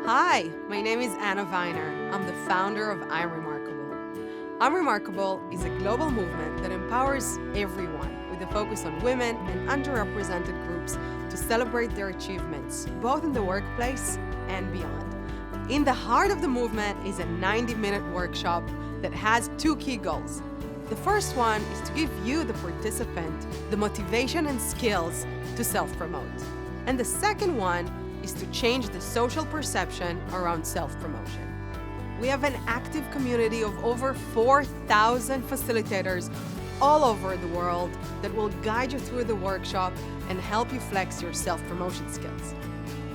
Hi, my name is Anna Viner. I'm the founder of I'm Remarkable. I'm Remarkable is a global movement that empowers everyone with a focus on women and underrepresented groups to celebrate their achievements, both in the workplace and beyond. In the heart of the movement is a 90-minute workshop that has two key goals. The first one is to give you, the participant, the motivation and skills to self-promote. And the second one is to change the social perception around self-promotion. We have an active community of over 4,000 facilitators all over the world that will guide you through the workshop and help you flex your self-promotion skills.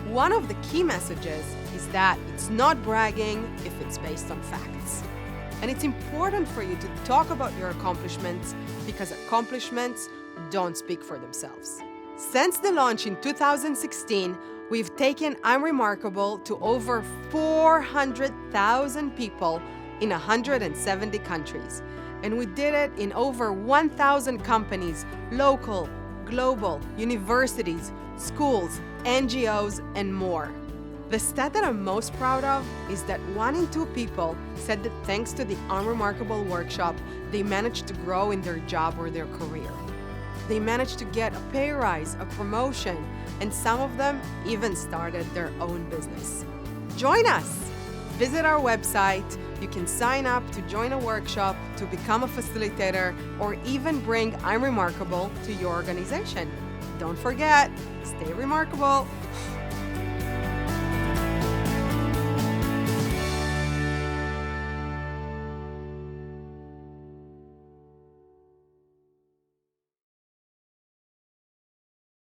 One of the key messages is that it's not bragging if it's based on facts. And it's important for you to talk about your accomplishments because accomplishments don't speak for themselves. Since the launch in 2016, we've taken I'm Remarkable to over 400,000 people in 170 countries. And we did it in over 1,000 companies, local, global, universities, schools, NGOs, and more. The stat that I'm most proud of is that 1 in 2 people said that thanks to the I'm Remarkable workshop, they managed to grow in their job or their career. They managed to get a pay rise, a promotion, and some of them even started their own business. Join us! Visit our website. You can sign up to join a workshop, to become a facilitator, or even bring I'm Remarkable to your organization. Don't forget, stay remarkable.